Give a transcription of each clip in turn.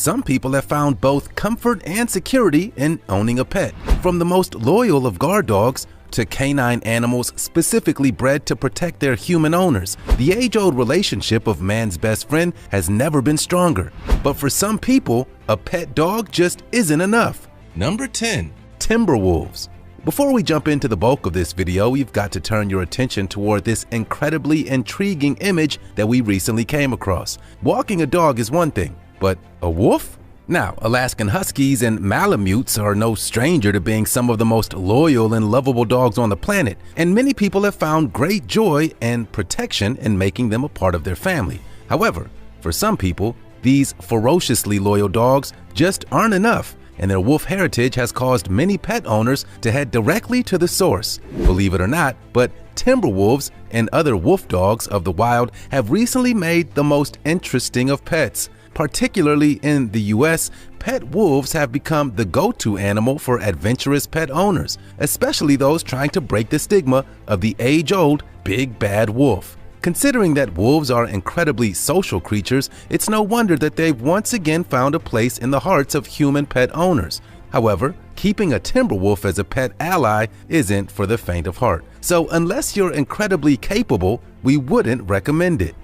some people have found both comfort and security in owning a pet. From the most loyal of guard dogs to canine animals specifically bred to protect their human owners, the age-old relationship of man's best friend has never been stronger. But for some people, a pet dog just isn't enough. Number 10. Timber wolves. Before we jump into the bulk of this video, we've got to turn your attention toward this incredibly intriguing image that we recently came across. Walking a dog is one thing, but a wolf? Now, Alaskan Huskies and Malamutes are no stranger to being some of the most loyal and lovable dogs on the planet, and many people have found great joy and protection in making them a part of their family. However, for some people, these ferociously loyal dogs just aren't enough, and their wolf heritage has caused many pet owners to head directly to the source. Believe it or not, but timber wolves and other wolf dogs of the wild have recently made the most interesting of pets. Particularly in the US, pet wolves have become the go-to animal for adventurous pet owners, especially those trying to break the stigma of the age-old big bad wolf. Considering that wolves are incredibly social creatures, it's no wonder that they've once again found a place in the hearts of human pet owners. However, keeping a timber wolf as a pet ally isn't for the faint of heart. So unless you're incredibly capable, we wouldn't recommend it.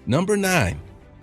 Number 9.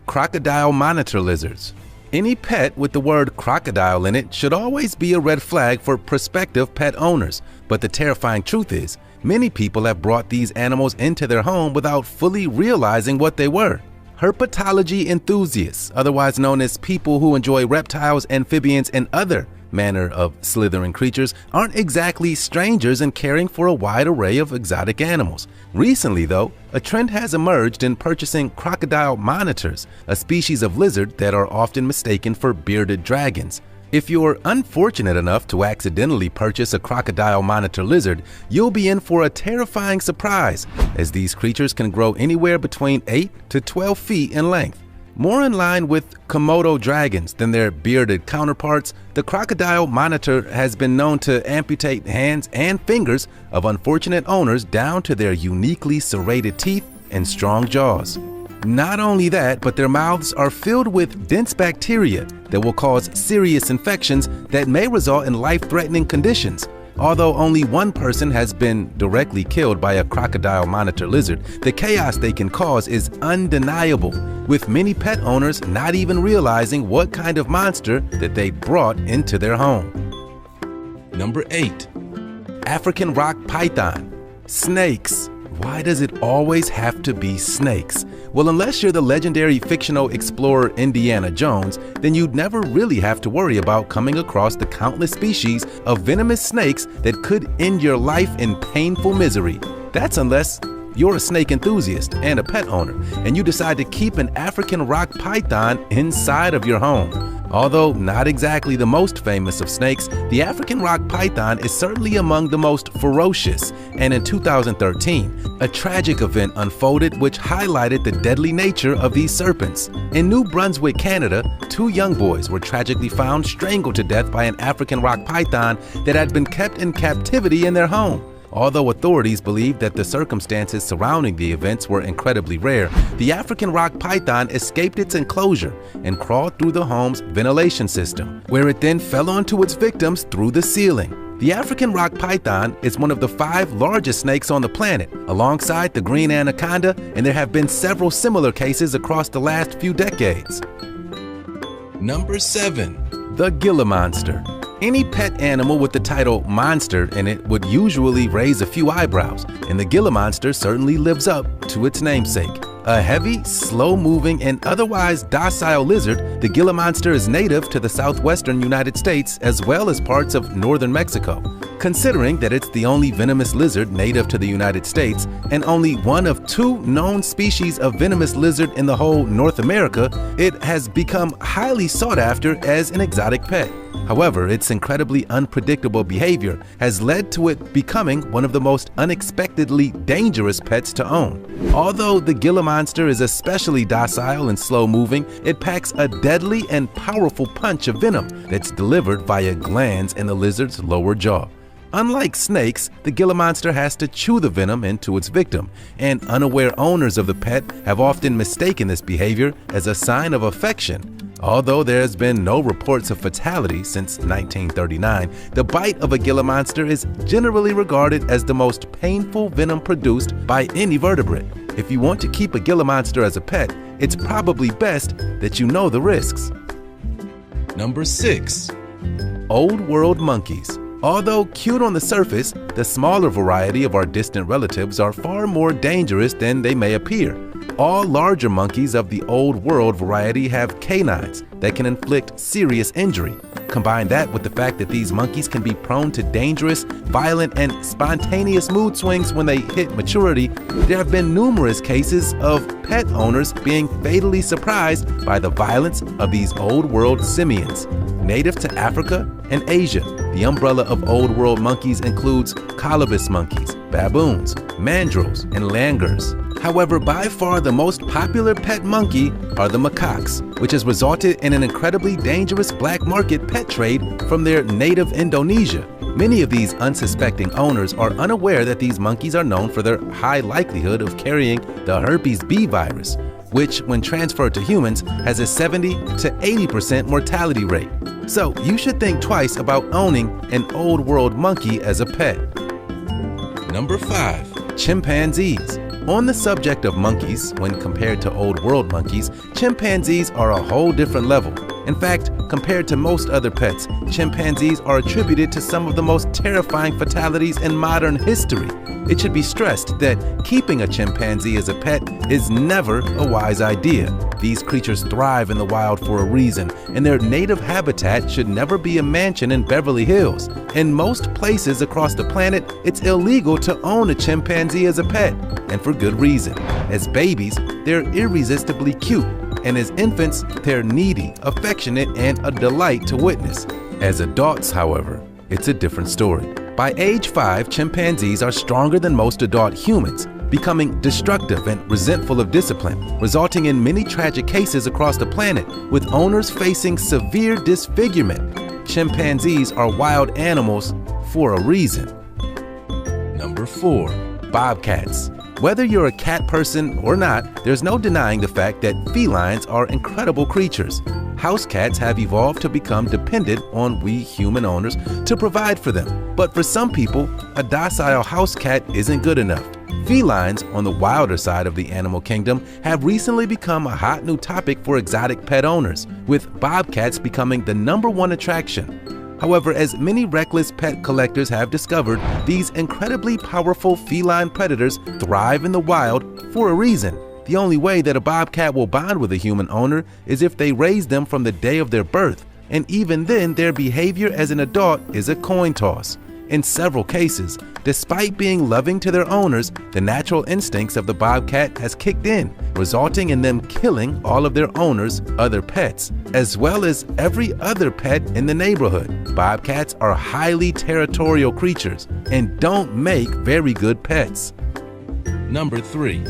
Crocodile monitor lizards. Any pet with the word crocodile in it should always be a red flag for prospective pet owners. But the terrifying truth is, many people have brought these animals into their home without fully realizing what they were. Herpetology enthusiasts, otherwise known as people who enjoy reptiles, amphibians, and other manner of slithering creatures, aren't exactly strangers in caring for a wide array of exotic animals. Recently, though, a trend has emerged in purchasing crocodile monitors, a species of lizard that are often mistaken for bearded dragons. If you're unfortunate enough to accidentally purchase a crocodile monitor lizard, you'll be in for a terrifying surprise, as these creatures can grow anywhere between 8 to 12 feet in length. More in line with Komodo dragons than their bearded counterparts, the crocodile monitor has been known to amputate hands and fingers of unfortunate owners down to their uniquely serrated teeth and strong jaws. Not only that, but their mouths are filled with dense bacteria that will cause serious infections that may result in life-threatening conditions. Although only one person has been directly killed by a crocodile monitor lizard, the chaos they can cause is undeniable, with many pet owners not even realizing what kind of monster that they brought into their home. Number 8. African rock python. Snakes. Why does it always have to be snakes? Well, unless you're the legendary fictional explorer Indiana Jones, then you'd never really have to worry about coming across the countless species of venomous snakes that could end your life in painful misery. That's unless you're a snake enthusiast and a pet owner, and you decide to keep an African rock python inside of your home. Although not exactly the most famous of snakes, the African rock python is certainly among the most ferocious, and in 2013, a tragic event unfolded which highlighted the deadly nature of these serpents. In New Brunswick, Canada, 2 young boys were tragically found strangled to death by an African rock python that had been kept in captivity in their home. Although authorities believe that the circumstances surrounding the events were incredibly rare, the African rock python escaped its enclosure and crawled through the home's ventilation system, where it then fell onto its victims through the ceiling. The African rock python is one of the 5 largest snakes on the planet, alongside the green anaconda, and there have been several similar cases across the last few decades. Number 7. The Gila monster. Any pet animal with the title monster in it would usually raise a few eyebrows, and the Gila monster certainly lives up to its namesake. A heavy, slow-moving, and otherwise docile lizard, the Gila monster is native to the southwestern United States as well as parts of northern Mexico. Considering that it's the only venomous lizard native to the United States and only one of 2 known species of venomous lizard in the whole North America, it has become highly sought after as an exotic pet. However, its incredibly unpredictable behavior has led to it becoming one of the most unexpectedly dangerous pets to own. Although the Gila monster is especially docile and slow-moving, it packs a deadly and powerful punch of venom that's delivered via glands in the lizard's lower jaw. Unlike snakes, the Gila monster has to chew the venom into its victim, and unaware owners of the pet have often mistaken this behavior as a sign of affection. Although there has been no reports of fatality since 1939, the bite of a Gila monster is generally regarded as the most painful venom produced by any vertebrate. If you want to keep a Gila monster as a pet, it's probably best that you know the risks. Number 6. Old world monkeys. Although cute on the surface, the smaller variety of our distant relatives are far more dangerous than they may appear. All larger monkeys of the old world variety have canines that can inflict serious injury. Combine that with the fact that these monkeys can be prone to dangerous, violent, and spontaneous mood swings when they hit maturity, there have been numerous cases of pet owners being fatally surprised by the violence of these old world simians. Native to Africa and Asia, the umbrella of old world monkeys includes colobus monkeys, baboons, mandrills, and langurs. However, by far the most popular pet monkey are the macaques, which has resulted in an incredibly dangerous black market pet trade from their native Indonesia. Many of these unsuspecting owners are unaware that these monkeys are known for their high likelihood of carrying the herpes B virus, which, when transferred to humans, has a 70 to 80% mortality rate. So you should think twice about owning an old world monkey as a pet. Number 5. Chimpanzees. On the subject of monkeys, when compared to old world monkeys, chimpanzees are a whole different level. In fact, compared to most other pets, chimpanzees are attributed to some of the most terrifying fatalities in modern history. It should be stressed that keeping a chimpanzee as a pet is never a wise idea. These creatures thrive in the wild for a reason, and their native habitat should never be a mansion in Beverly Hills. In most places across the planet, it's illegal to own a chimpanzee as a pet, and for good reason. As babies, they're irresistibly cute, and as infants, they're needy, affectionate, and a delight to witness. As adults, however, it's a different story. By age 5, chimpanzees are stronger than most adult humans, becoming destructive and resentful of discipline, resulting in many tragic cases across the planet, with owners facing severe disfigurement. Chimpanzees are wild animals for a reason. Number 4. Bobcats. Whether you're a cat person or not, there's no denying the fact that felines are incredible creatures. House cats have evolved to become dependent on we human owners to provide for them. But for some people, a docile house cat isn't good enough. Felines, on the wilder side of the animal kingdom, have recently become a hot new topic for exotic pet owners, with bobcats becoming the #1 attraction. However, as many reckless pet collectors have discovered, these incredibly powerful feline predators thrive in the wild for a reason. The only way that a bobcat will bond with a human owner is if they raise them from the day of their birth, and even then their behavior as an adult is a coin toss. In several cases, despite being loving to their owners, the natural instincts of the bobcat has kicked in, resulting in them killing all of their owners' other pets, as well as every other pet in the neighborhood. Bobcats are highly territorial creatures and don't make very good pets. Number 3.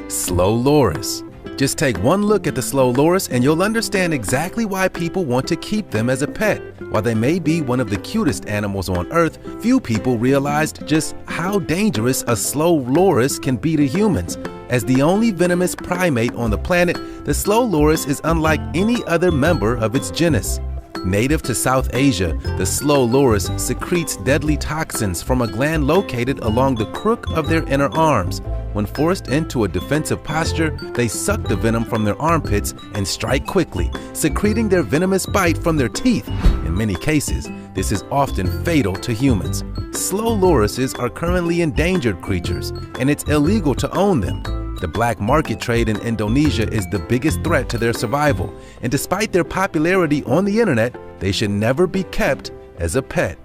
Slow loris. Just take one look at the slow loris and you'll understand exactly why people want to keep them as a pet. While they may be one of the cutest animals on earth, few people realized just how dangerous a slow loris can be to humans. As the only venomous primate on the planet, the slow loris is unlike any other member of its genus. Native to South Asia, the slow loris secretes deadly toxins from a gland located along the crook of their inner arms. When forced into a defensive posture, they suck the venom from their armpits and strike quickly, secreting their venomous bite from their teeth. In many cases, this is often fatal to humans. Slow lorises are currently endangered creatures, and it's illegal to own them. The black market trade in Indonesia is the biggest threat to their survival, and despite their popularity on the internet, they should never be kept as a pet.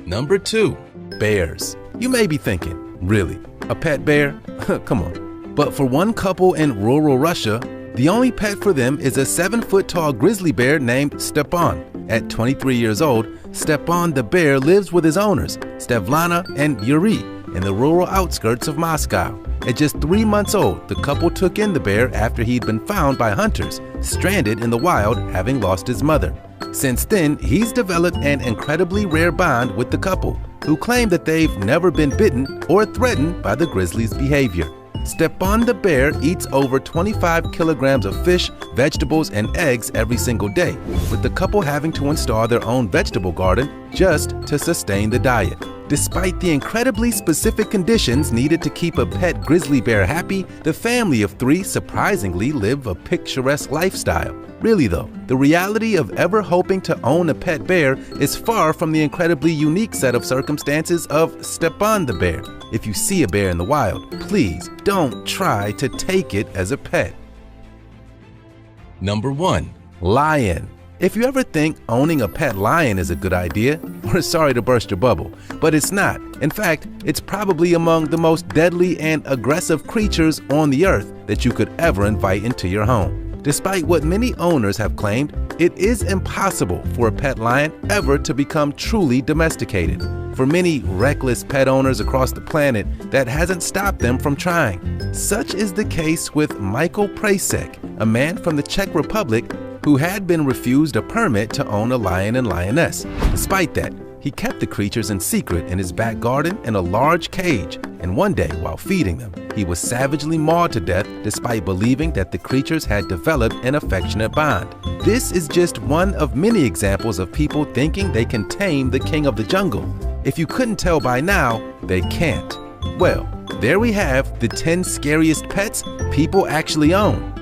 Number 2. Bears. You may be thinking, really? A pet bear? Come on. But for one couple in rural Russia, the only pet for them is a 7-foot-tall grizzly bear named Stepan. At 23 years old, Stepan the bear lives with his owners, Stevlana and Yuri, in the rural outskirts of Moscow. At just 3 months old, the couple took in the bear after he'd been found by hunters, stranded in the wild, having lost his mother. Since then, he's developed an incredibly rare bond with the couple, who claim that they've never been bitten or threatened by the grizzly's behavior. Stepan the bear eats over 25 kilograms of fish, vegetables, and eggs every single day, with the couple having to install their own vegetable garden just to sustain the diet. Despite the incredibly specific conditions needed to keep a pet grizzly bear happy, the family of 3 surprisingly live a picturesque lifestyle. Really though, the reality of ever hoping to own a pet bear is far from the incredibly unique set of circumstances of Stepan the bear. If you see a bear in the wild, please don't try to take it as a pet. Number 1. Lion. If you ever think owning a pet lion is a good idea, we're sorry to burst your bubble, but it's not. In fact, it's probably among the most deadly and aggressive creatures on the earth that you could ever invite into your home. Despite what many owners have claimed, it is impossible for a pet lion ever to become truly domesticated. For many reckless pet owners across the planet, that hasn't stopped them from trying. Such is the case with Michael Prasek, a man from the Czech Republic who had been refused a permit to own a lion and lioness. Despite that, he kept the creatures in secret in his back garden in a large cage, and one day, while feeding them, he was savagely mauled to death despite believing that the creatures had developed an affectionate bond. This is just one of many examples of people thinking they can tame the king of the jungle. If you couldn't tell by now, they can't. Well, there we have the 10 scariest pets people actually own.